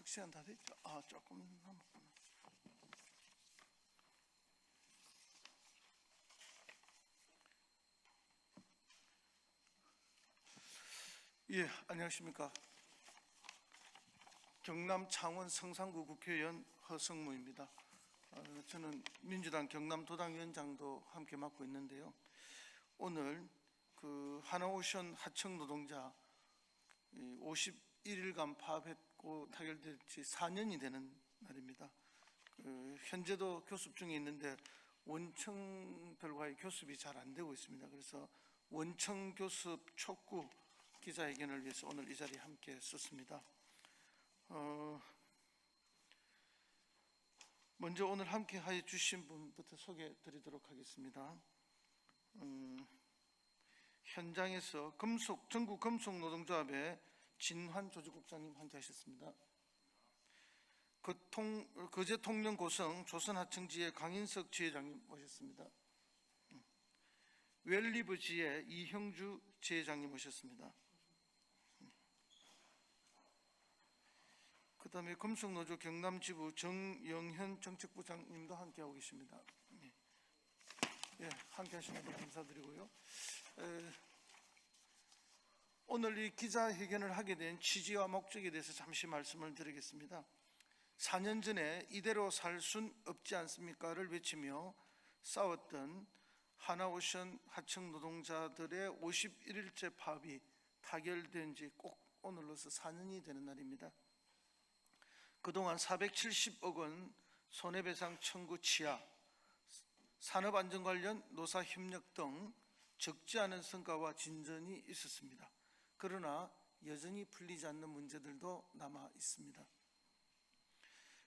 약속 시간 다 됐죠? 조금 남았구나. 예, 안녕하십니까. 경남 창원 성산구 국회의원 허성무입니다. 저는 민주당 경남도당위원장도 함께 맡고 있는데요. 오늘 그 하나오션 하청 노동자 51일간 파업했고 타결된 지 4년이 되는 날입니다. 현재도 교습 중에 있는데 원청들과의 교습이 잘 안 되고 있습니다. 그래서 원청 교습 촉구 기자회견을 위해서 오늘 이 자리에 함께 썼습니다. 먼저 오늘 함께 해 주신 분부터 소개해 드리도록 하겠습니다. 현장에서 전국 금속노동조합의 진환 조직국장님 함께 하셨습니다. 거제통영고성 조선하청지의 강인석 지회장님 모셨습니다. 웰리브지의 이형주 지회장님 모셨습니다. 그 다음에 금속노조 경남지부 정영현 정책부장님도 함께하고 계십니다. 예, 함께 하시는 데 감사드리고요. 오늘 이 기자회견을 하게 된 취지와 목적에 대해서 잠시 말씀을 드리겠습니다. 4년 전에 이대로 살 순 없지 않습니까를 외치며 싸웠던 하나오션 하청 노동자들의 51일째 파업이 타결된 지 꼭 오늘로서 4년이 되는 날입니다. 그동안 470억 원 손해배상 청구 취하, 산업안전 관련 노사협력 등 적지 않은 성과와 진전이 있었습니다. 그러나 여전히 풀리지 않는 문제들도 남아 있습니다.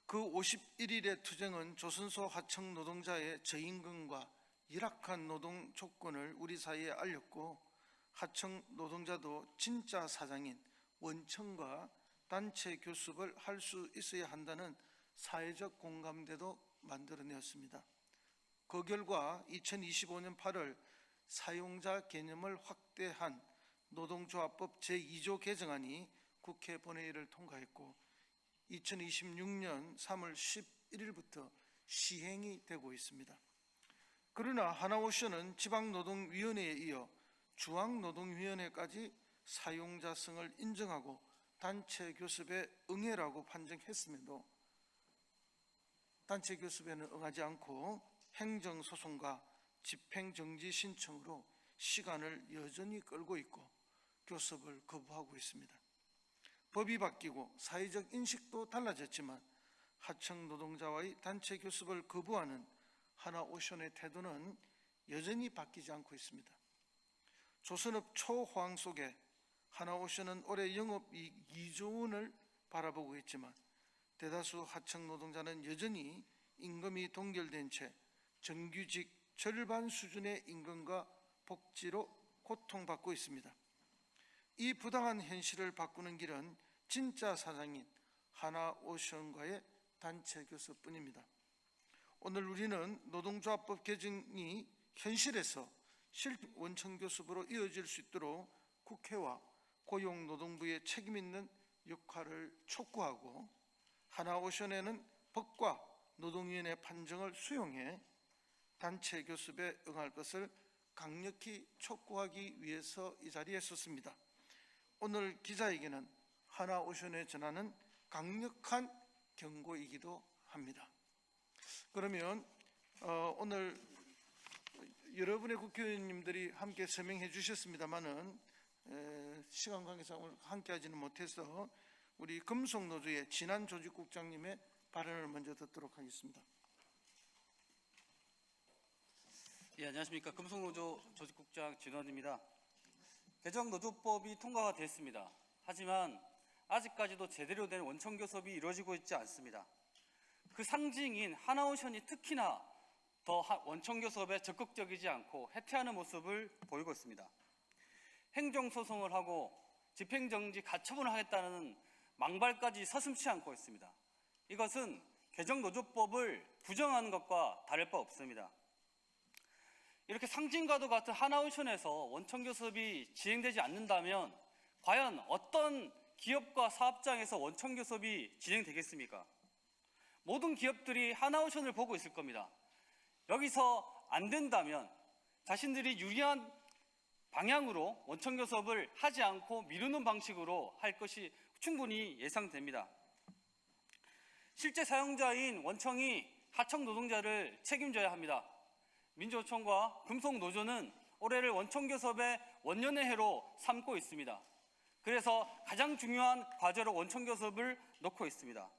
그 51일의 투쟁은 조선소 하청 노동자의 저임금과 열악한 노동 조건을 우리 사회에 알렸고, 하청 노동자도 진짜 사장인 원청과 단체 교섭을 할 수 있어야 한다는 사회적 공감대도 만들어내었습니다. 그 결과 2025년 8월 사용자 개념을 확대한 노동조합법 제2조 개정안이 국회 본회의를 통과했고 2026년 3월 11일부터 시행이 되고 있습니다. 그러나 하나오션은 지방노동위원회에 이어 중앙노동위원회까지 사용자성을 인정하고 단체 교섭에 응해라고 판정했음에도 단체 교섭에는 응하지 않고 행정소송과 집행정지 신청으로 시간을 여전히 끌고 있고 교섭을 거부하고 있습니다. 법이 바뀌고 사회적 인식도 달라졌지만 하청 노동자와의 단체 교섭을 거부하는 하나오션의 태도는 여전히 바뀌지 않고 있습니다. 조선업 초호황 속에 하나오션은 올해 영업이익 2조 원을 바라보고 있지만 대다수 하청 노동자는 여전히 임금이 동결된 채 정규직 절반 수준의 임금과 복지로 고통받고 있습니다. 이 부당한 현실을 바꾸는 길은 진짜 사장인 하나오션과의 단체 교섭뿐입니다. 오늘 우리는 노동조합법 개정이 현실에서 원청 교섭으로 이어질 수 있도록 국회와 고용노동부의 책임 있는 역할을 촉구하고 하나오션에는 법과 노동위원회 판정을 수용해 단체 교섭에 응할 것을 강력히 촉구하기 위해서 이 자리에 섰습니다. 오늘 기자회견은 하나오션에 전하는 강력한 경고이기도 합니다. 그러면 오늘 여러분의 국회의원님들이 함께 서명해 주셨습니다마는 시간 관계상 오늘 함께하지는 못해서 우리 금속노조의 진환 조직국장님의 발언을 먼저 듣도록 하겠습니다. 예, 안녕하십니까. 금속노조 조직국장 진환입니다. 개정노조법이 통과가 됐습니다. 하지만 아직까지도 제대로 된 원청교섭이 이루어지고 있지 않습니다. 그 상징인 하나오션이 특히나 더 원청교섭에 적극적이지 않고 해태하는 모습을 보이고 있습니다. 행정소송을 하고 집행정지 가처분을 하겠다는 망발까지 서슴지 않고 있습니다. 이것은 개정노조법을 부정하는 것과 다를 바 없습니다. 이렇게 상징과도 같은 하나오션에서 원청교섭이 진행되지 않는다면 과연 어떤 기업과 사업장에서 원청교섭이 진행되겠습니까? 모든 기업들이 하나오션을 보고 있을 겁니다. 여기서 안 된다면 자신들이 유리한 방향으로 원청교섭을 하지 않고 미루는 방식으로 할 것이 충분히 예상됩니다. 실제 사용자인 원청이 하청 노동자를 책임져야 합니다. 민주노총과 금속노조는 올해를 원청교섭의 원년의 해로 삼고 있습니다. 그래서 가장 중요한 과제로 원청교섭을 놓고 있습니다.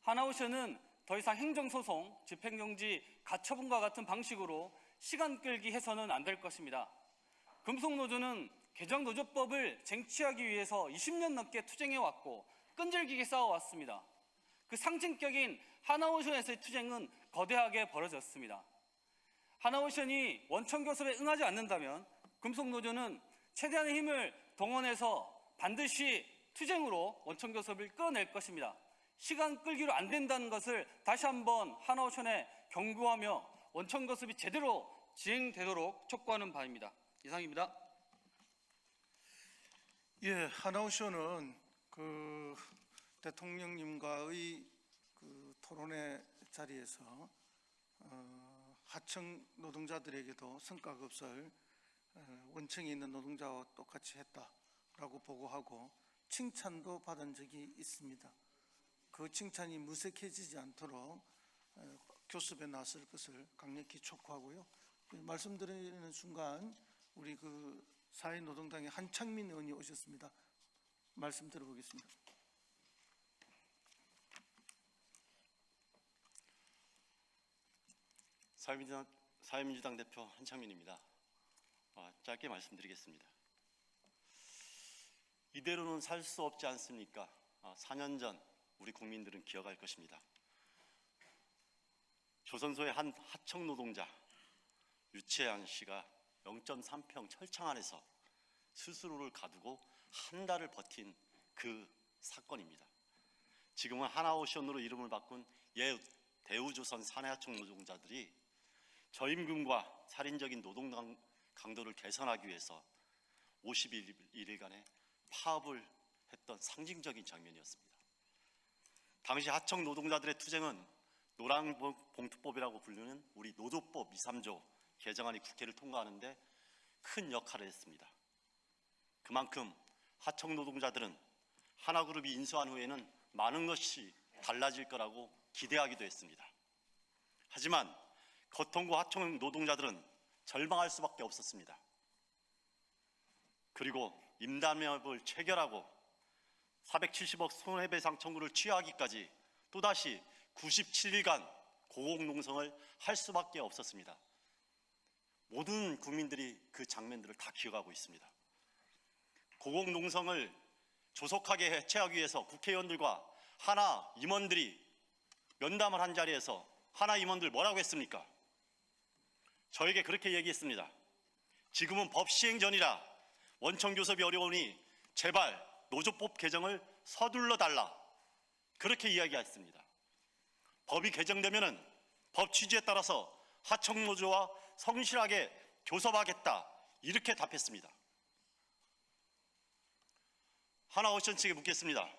하나오션은 더 이상 행정소송, 집행정지, 가처분과 같은 방식으로 시간 끌기 해서는 안 될 것입니다. 금속노조는 개정노조법을 쟁취하기 위해서 20년 넘게 투쟁해왔고 끈질기게 싸워왔습니다. 그 상징격인 하나오션에서의 투쟁은 거대하게 벌어졌습니다. 하나오션이 원청교섭에 응하지 않는다면 금속노조는 최대한의 힘을 동원해서 반드시 투쟁으로 원청교섭을 끌어낼 것입니다. 시간 끌기로 안 된다는 것을 다시 한번 하나오션에 경고하며 원청교섭이 제대로 진행되도록 촉구하는 바입니다. 이상입니다. 예, 하나오션은 대통령님과의 토론회 자리에서 하청 노동자들에게도 성과가 없을 원청에 있는 노동자와 똑같이 했다라고 보고하고 칭찬도 받은 적이 있습니다. 그 칭찬이 무색해지지 않도록 교섭에 나설 것을 강력히 촉구하고요. 말씀드리는 순간 우리 사회노동당의 한창민 의원이 오셨습니다. 말씀 들어보겠습니다. 사회민주당 대표 한창민입니다. 짧게 말씀드리겠습니다. 이대로는 살 수 없지 않습니까? 4년 전 우리 국민들은 기억할 것입니다. 조선소의 한 하청 노동자 유채한 씨가 0.3평 철창 안에서 스스로를 가두고 한 달을 버틴 그 사건입니다. 지금은 하나오션으로 이름을 바꾼 옛 대우조선 사내하청 노동자들이 저임금과 살인적인 노동 강도를 개선하기 위해서 51일간의 파업을 했던 상징적인 장면이었습니다. 당시 하청 노동자들의 투쟁은 노란봉투법이라고 불리는 우리 노조법 2, 3조 개정안이 국회를 통과하는데 큰 역할을 했습니다. 그만큼 하청 노동자들은 하나그룹이 인수한 후에는 많은 것이 달라질 거라고 기대하기도 했습니다. 하지만 거통구 하청 노동자들은 절망할 수밖에 없었습니다. 그리고 임담협을 체결하고 470억 손해배상 청구를 취하하기까지 또다시 97일간 고공농성을 할 수밖에 없었습니다. 모든 국민들이 그 장면들을 다 기억하고 있습니다. 고공농성을 조속하게 해체하기 위해서 국회의원들과 하나 임원들이 면담을 한 자리에서 하나 임원들 뭐라고 했습니까? 저에게 그렇게 얘기했습니다. 지금은 법 시행 전이라 원청교섭이 어려우니 제발 노조법 개정을 서둘러 달라. 그렇게 이야기했습니다. 법이 개정되면 법 취지에 따라서 하청노조와 성실하게 교섭하겠다. 이렇게 답했습니다. 하나오션 측에 묻겠습니다.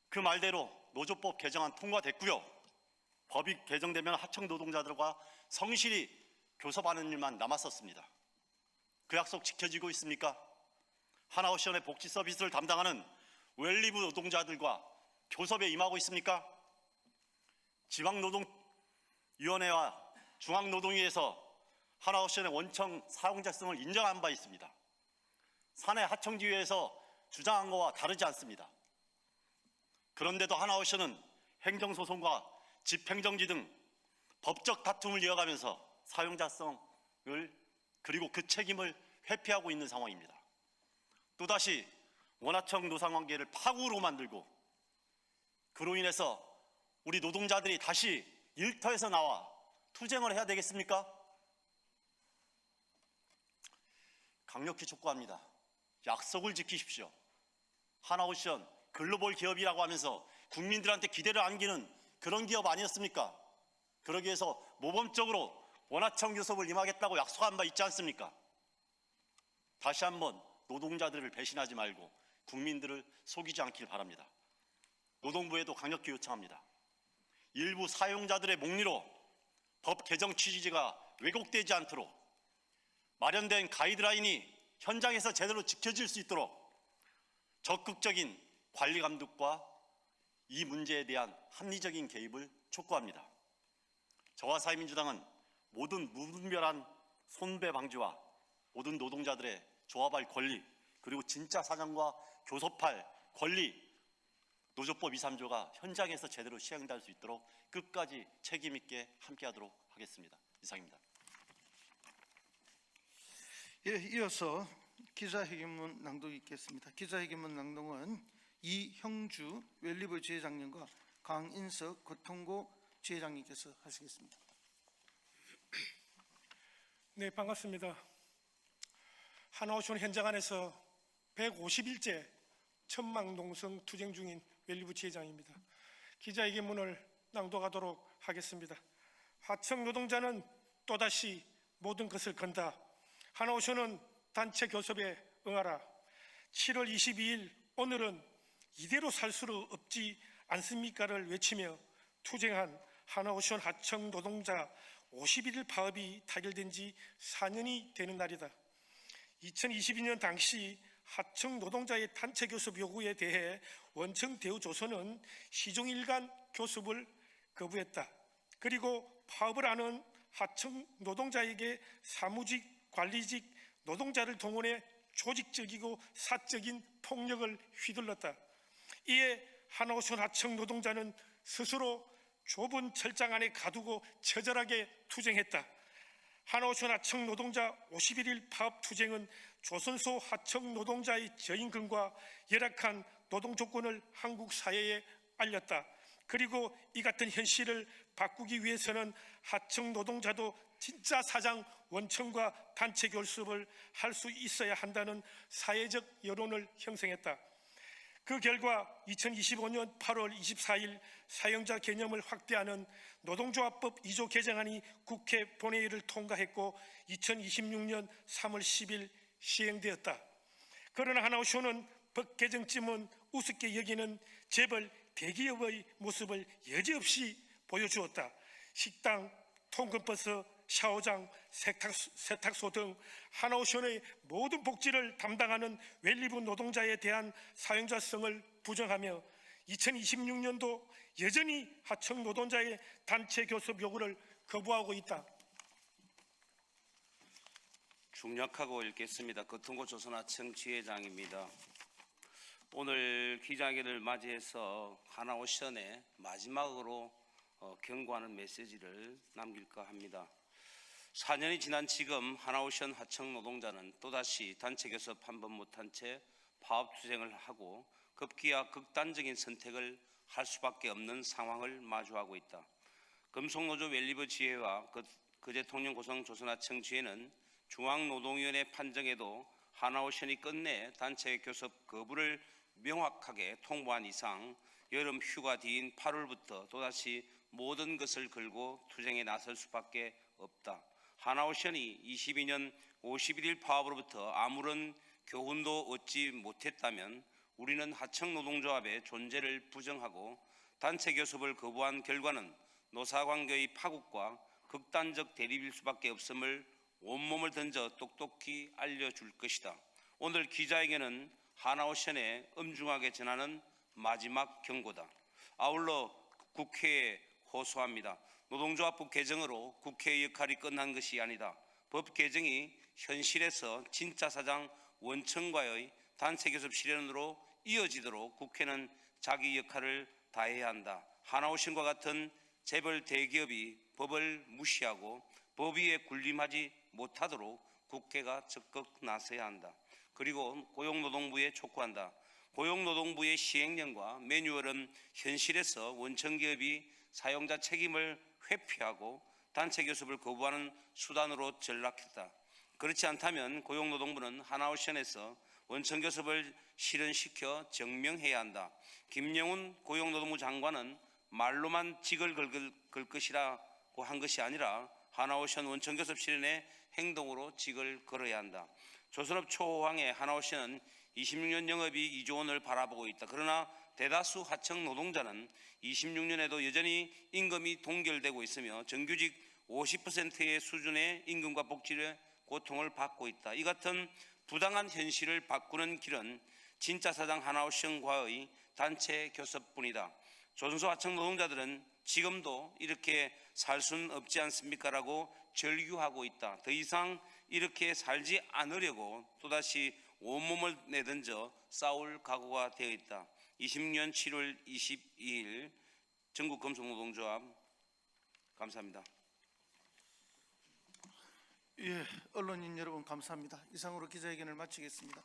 그 말대로 노조법 개정안 통과됐고요. 법이 개정되면 하청 노동자들과 성실히 교섭하는 일만 남았었습니다. 그 약속 지켜지고 있습니까? 하나오션의 복지 서비스를 담당하는 웰리브 노동자들과 교섭에 임하고 있습니까? 지방노동위원회와 중앙노동위에서 하나오션의 원청 사용자성을 인정한 바 있습니다. 사내 하청지회에서 주장한 것과 다르지 않습니다. 그런데도 하나오션은 행정소송과 집행정지 등 법적 다툼을 이어가면서 사용자성을 그리고 그 책임을 회피하고 있는 상황입니다. 또다시 원하청 노사관계를 파국으로 만들고 그로 인해서 우리 노동자들이 다시 일터에서 나와 투쟁을 해야 되겠습니까? 강력히 촉구합니다. 약속을 지키십시오. 하나오션 글로벌 기업이라고 하면서 국민들한테 기대를 안기는 그런 기업 아니었습니까? 그러기 위해서 모범적으로 원하청 교섭을 임하겠다고 약속한 바 있지 않습니까? 다시 한번 노동자들을 배신하지 말고 국민들을 속이지 않길 바랍니다. 노동부에도 강력히 요청합니다. 일부 사용자들의 목리로 법 개정 취지가 왜곡되지 않도록 마련된 가이드라인이 현장에서 제대로 지켜질 수 있도록 적극적인 관리 감독과 이 문제에 대한 합리적인 개입을 촉구합니다. 저와 사회민주당은 모든 무분별한 손배 방지와 모든 노동자들의 조합할 권리, 그리고 진짜 사장과 교섭할 권리, 노조법 2, 3조가 현장에서 제대로 시행될 수 있도록 끝까지 책임 있게 함께하도록 하겠습니다. 이상입니다. 예, 이어서 기자회견문 낭독이 있겠습니다. 기자회견문 낭독은 이형주 웰리브 지회장님과 강인석 거통고 지회장님께서 하시겠습니다. 네, 반갑습니다. 하나오션 현장 안에서 150일째 천막농성 투쟁 중인 웰리브 지회장입니다. 기자회견문을 낭독하도록 하겠습니다. 하청 노동자는 또다시 모든 것을 건다. 하나오션은 단체 교섭에 응하라. 7월 22일 오늘은 이대로 살 수 없지 않습니까를 외치며 투쟁한 하나오션 하청 노동자 51일 파업이 타결된 지 4년이 되는 날이다. 2022년 당시 하청 노동자의 단체 교섭 요구에 대해 원청 대우조선은 시종일관 교섭을 거부했다. 그리고 파업을 하는 하청 노동자에게 사무직, 관리직, 노동자를 동원해 조직적이고 사적인 폭력을 휘둘렀다. 이에 하나오션 하청 노동자는 스스로 좁은 철장 안에 가두고 처절하게 투쟁했다. 하나오션 하청 노동자 51일 파업 투쟁은 조선소 하청 노동자의 저임금과 열악한 노동 조건을 한국 사회에 알렸다. 그리고 이 같은 현실을 바꾸기 위해서는 하청 노동자도 진짜 사장 원청과 단체 교섭을 할 수 있어야 한다는 사회적 여론을 형성했다. 그 결과 2025년 8월 24일 사용자 개념을 확대하는 노동조합법 2조 개정안이 국회 본회의를 통과했고 2026년 3월 10일 시행되었다. 그러나 하나오션은 법 개정쯤은 우습게 여기는 재벌 대기업의 모습을 여지없이 보여주었다. 식당, 통근버스, 샤워장, 세탁소 등 하나오션의 모든 복지를 담당하는 웰리브 노동자에 대한 사용자성을 부정하며 2026년도 여전히 하청 노동자의 단체 교섭 요구를 거부하고 있다. 중략하고 읽겠습니다. 거통고 조선하청 지회장입니다. 오늘 기자회견을 맞이해서 하나오션의 마지막으로 경고하는 메시지를 남길까 합니다. 4년이 지난 지금 하나오션 하청 노동자는 또다시 단체 교섭 한 번 못한 채 파업 투쟁을 하고 급기야 극단적인 선택을 할 수밖에 없는 상황을 마주하고 있다. 금속노조 웰리브 지회와 그 대통령 고성 조선하청 지회는 중앙노동위원회 판정에도 하나오션이 끝내 단체 교섭 거부를 명확하게 통보한 이상 여름 휴가 뒤인 8월부터 또다시 모든 것을 걸고 투쟁에 나설 수밖에 없다. 하나오션이 22년 51일 파업으로부터 아무런 교훈도 얻지 못했다면 우리는 하청노동조합의 존재를 부정하고 단체 교섭을 거부한 결과는 노사관계의 파국과 극단적 대립일 수밖에 없음을 온몸을 던져 똑똑히 알려줄 것이다. 오늘 기자회견은 하나오션에 엄중하게 전하는 마지막 경고다. 아울러 국회에 호소합니다. 노동조합법 개정으로 국회의 역할이 끝난 것이 아니다. 법 개정이 현실에서 진짜 사장 원청과의 단체 교섭 실현으로 이어지도록 국회는 자기 역할을 다해야 한다. 하나오션과 같은 재벌 대기업이 법을 무시하고 법 위에 군림하지 못하도록 국회가 적극 나서야 한다. 그리고 고용노동부에 촉구한다. 고용노동부의 시행령과 매뉴얼은 현실에서 원청기업이 사용자 책임을 회피하고 단체 교섭을 거부하는 수단으로 전락했다. 그렇지 않다면 고용노동부는 하나오션에서 원청교섭을 실현시켜 증명해야 한다. 김영훈 고용노동부 장관은 말로만 직을 걸 것이라고 한 것이 아니라 하나오션 원청교섭 실현에 행동으로 직을 걸어야 한다. 조선업 초호황의 하나호 씨는 26년 영업이익 2조 원을 바라보고 있다. 그러나 대다수 하청 노동자는 26년에도 여전히 임금이 동결되고 있으며 정규직 50%의 수준의 임금과 복지의 고통을 받고 있다. 이 같은 부당한 현실을 바꾸는 길은 진짜 사장 하나호 씨과의 단체 교섭뿐이다. 조선소 하청 노동자들은 지금도 이렇게 살 수는 없지 않습니까? 라고 절규하고 있다. 더 이상 이렇게 살지 않으려고 또다시 온몸을 내던져 싸울 각오가 되어 있다. 20년 7월 22일 전국금속노동조합 감사합니다. 예, 언론인 여러분 감사합니다. 이상으로 기자회견을 마치겠습니다.